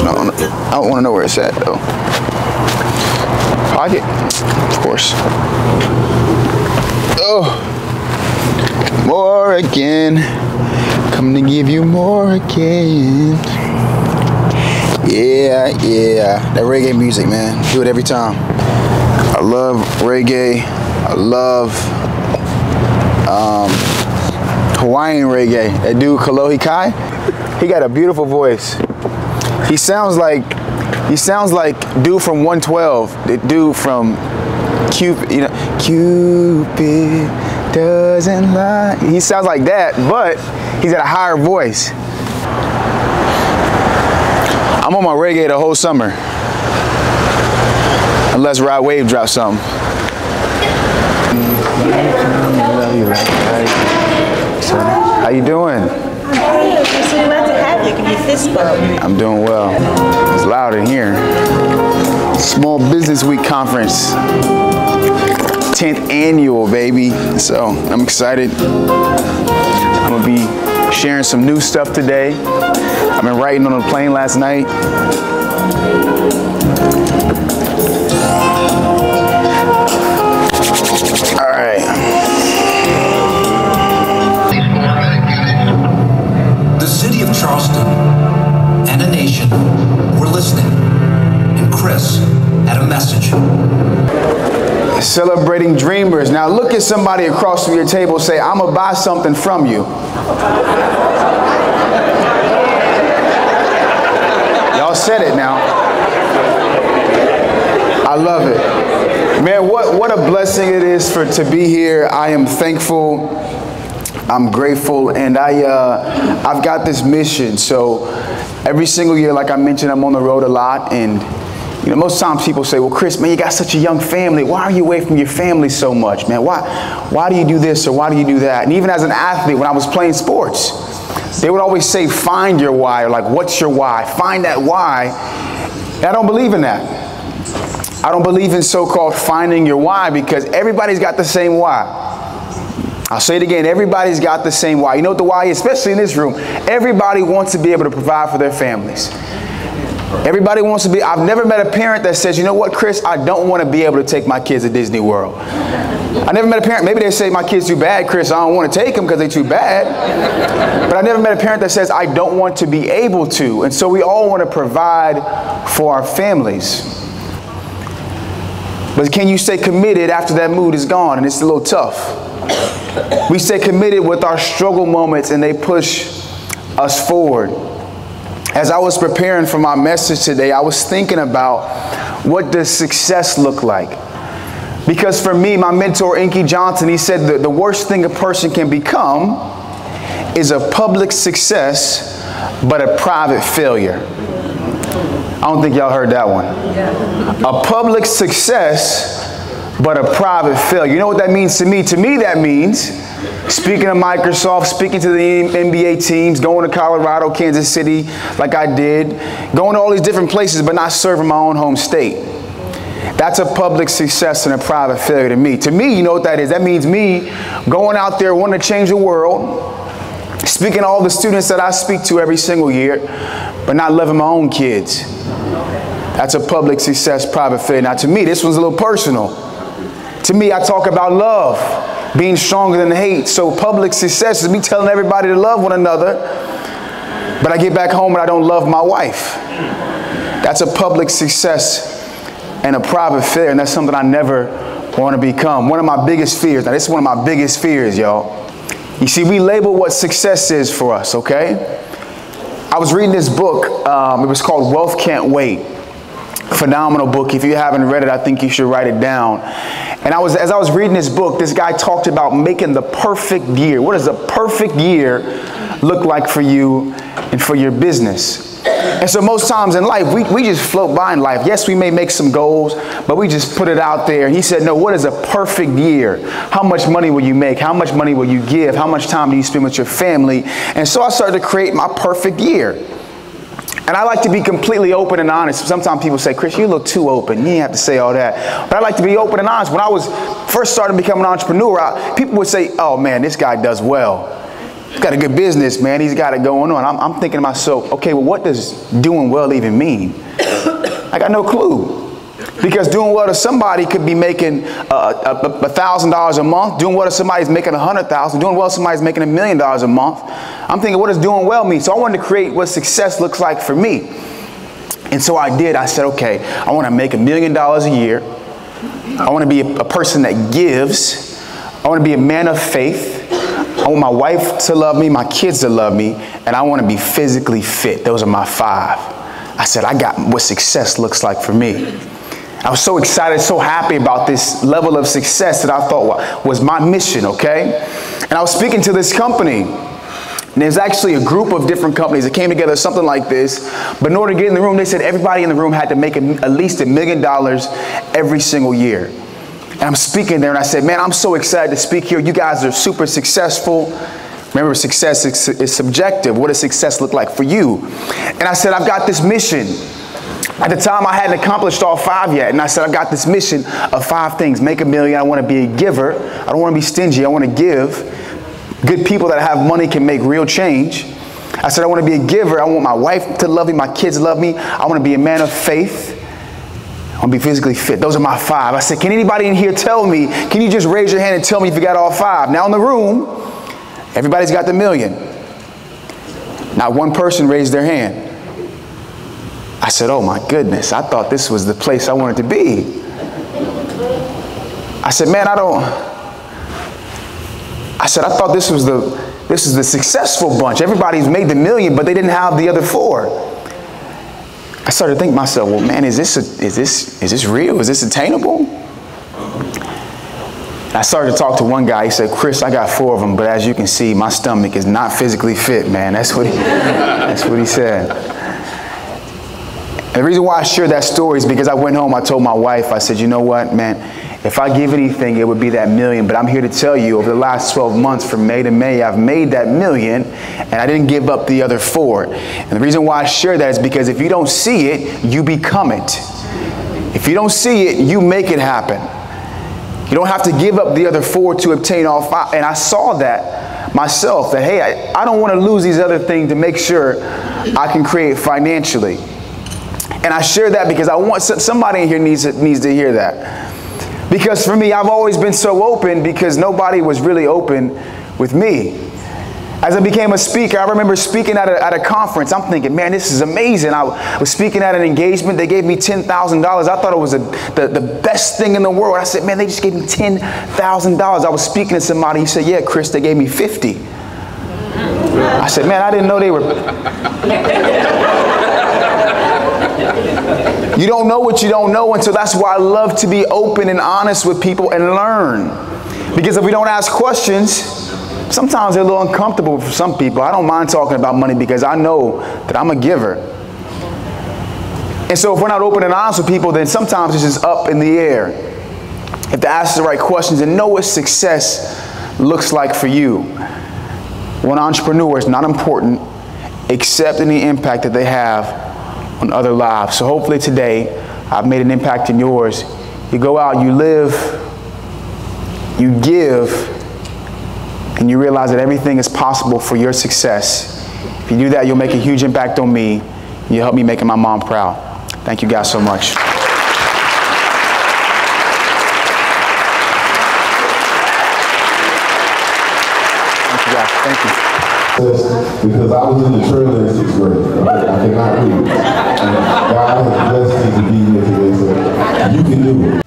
garage. No, I don't want to know where it's at though. Pocket, of course. Oh, more again. Come to give you more again. Yeah, that reggae music, man. Do it every time. I love reggae. I love Hawaiian reggae. That dude Kalohi Kai, he got a beautiful voice. He sounds like dude from 112. The dude from Cupid, you know, Cupid doesn't lie. He sounds like that, but he's got a higher voice. I'm on my reggae the whole summer. Unless Rod Wave drops something. How you doing? Hey, we're so glad to have you. Give you a fist bump. I'm doing well. It's loud in here. Small Business Week Conference. 10th annual, baby. So I'm excited. I'm gonna be sharing some new stuff today. I've been writing on the plane last night. All right. The city of Charleston and a nation were listening, and Chris had a message. Celebrating dreamers. Now look at somebody across from your table, say, I'm gonna buy something from you. Y'all said it now. I love it. Man, what a blessing it is to be here. I am thankful. I'm grateful, and I've got this mission. So every single year, like I mentioned, I'm on the road a lot, and you know, most times people say, well, Chris, man, you got such a young family. Why are you away from your family so much, man? Why do you do this or why do you do that? And even as an athlete, when I was playing sports, they would always say, find your why, or like, what's your why? Find that why. And I don't believe in that. I don't believe in so-called finding your why, because everybody's got the same why. I'll say it again, everybody's got the same why. You know what the why is? Especially in this room. Everybody wants to be able to provide for their families. Everybody wants to be, I've never met a parent that says, you know what, Chris, I don't want to be able to take my kids to Disney World. I never met a parent, maybe they say my kids too bad, Chris, I don't want to take them because they're too bad. But I never met a parent that says I don't want to be able to. And so we all want to provide for our families. But can you stay committed after that mood is gone and it's a little tough? We stay committed with our struggle moments and they push us forward. As I was preparing for my message today, I was thinking about what does success look like? Because for me, my mentor, Inky Johnson, he said that the worst thing a person can become is a public success, but a private failure. I don't think y'all heard that one. A public success, but a private failure. You know what that means to me? To me, that means speaking to Microsoft, speaking to the NBA teams, going to Colorado, Kansas City, like I did, going to all these different places, but not serving my own home state. That's a public success and a private failure to me. To me, you know what that is? That means me going out there wanting to change the world, speaking to all the students that I speak to every single year, but not loving my own kids. That's a public success, private failure. Now to me, this one's a little personal. To me, I talk about love, being stronger than hate. So public success is me telling everybody to love one another, but I get back home and I don't love my wife. That's a public success and a private failure, and that's something I never want to become. One of my biggest fears. Now this is one of my biggest fears, y'all. You see, we label what success is for us, okay? I was reading this book. It was called Wealth Can't Wait. Phenomenal book. If you haven't read it, I think you should write it down. And as I was reading this book, this guy talked about making the perfect year. What does a perfect year look like for you and for your business? And so most times in life, we just float by in life. Yes, we may make some goals, but we just put it out there. And he said, no, what is a perfect year? How much money will you make? How much money will you give? How much time do you spend with your family? And so I started to create my perfect year. And I like to be completely open and honest. Sometimes people say, Chris, you look too open. You didn't have to say all that. But I like to be open and honest. When I was first starting to become an entrepreneur, people would say, oh man, this guy does well. He's got a good business, man. He's got it going on. I'm thinking to myself, okay, well, what does doing well even mean? I got no clue. Because doing well to somebody could be making $1,000 a month. Doing well to somebody's making $100,000. Doing well to somebody's making $1 million a month. I'm thinking, what does doing well mean? So I wanted to create what success looks like for me. And so I did. I said, okay, I want to make $1 million a year. I want to be a person that gives. I want to be a man of faith. I want my wife to love me, my kids to love me, and I want to be physically fit. Those are my 5. I said, I got what success looks like for me. I was so excited, so happy about this level of success that I thought was my mission, okay? And I was speaking to this company. And there's actually a group of different companies that came together, something like this. But in order to get in the room, they said everybody in the room had to make at least $1 million every single year. And I'm speaking there, and I said, man, I'm so excited to speak here. You guys are super successful. Remember, success is subjective. What does success look like for you? And I said, I've got this mission. At the time, I hadn't accomplished all 5 yet. And I said, I've got this mission of 5 things. Make $1 million. I want to be a giver. I don't want to be stingy. I want to give. Good people that have money can make real change. I said, I want to be a giver. I want my wife to love me. My kids love me. I want to be a man of faith. I want to be physically fit. Those are my 5. I said, can anybody in here tell me, can you just raise your hand and tell me if you got all 5? Now in the room, everybody's got the $1 million. Not one person raised their hand. I said, oh my goodness, I thought this was the place I wanted to be. I said, man, I thought this is the successful bunch. Everybody's made the $1 million, but they didn't have the other 4. I started to think to myself, well, man, is this real? Is this attainable? I started to talk to one guy. He said, Chris, I got 4 of them, but as you can see, my stomach is not physically fit, man. That's what he said. And the reason why I share that story is because I went home, I told my wife, I said, you know what, man, if I give anything, it would be that $1 million. But I'm here to tell you, over the last 12 months, from May to May, I've made that $1 million, and I didn't give up the other 4. And the reason why I share that is because if you don't see it, you become it. If you don't see it, you make it happen. You don't have to give up the other 4 to obtain all 5. And I saw that myself, that, hey, I don't want to lose these other things to make sure I can create financially. And I share that because I want somebody in here needs to hear that. Because for me, I've always been so open because nobody was really open with me. As I became a speaker, I remember speaking at a conference. I'm thinking, man, this is amazing. I was speaking at an engagement. They gave me $10,000. I thought it was the best thing in the world. I said, man, they just gave me $10,000. I was speaking to somebody. He said, yeah, Chris, they gave me 50. I said, man, I didn't know they were. You don't know what you don't know, and so that's why I love to be open and honest with people and learn. Because if we don't ask questions, sometimes they're a little uncomfortable for some people. I don't mind talking about money because I know that I'm a giver. And so if we're not open and honest with people, then sometimes it's just up in the air. You have to ask the right questions and know what success looks like for you. One entrepreneur is not important except in the impact that they have on other lives. So hopefully today I've made an impact in yours. You go out, you live, you give, and you realize that everything is possible for your success. If you do that, you'll make a huge impact on me. You'll help me making my mom proud. Thank you guys so much. Thank you guys. Thank you. Because I was in the trailer in 6th grade. I cannot read. And God has blessed me to be here today, so you can do it.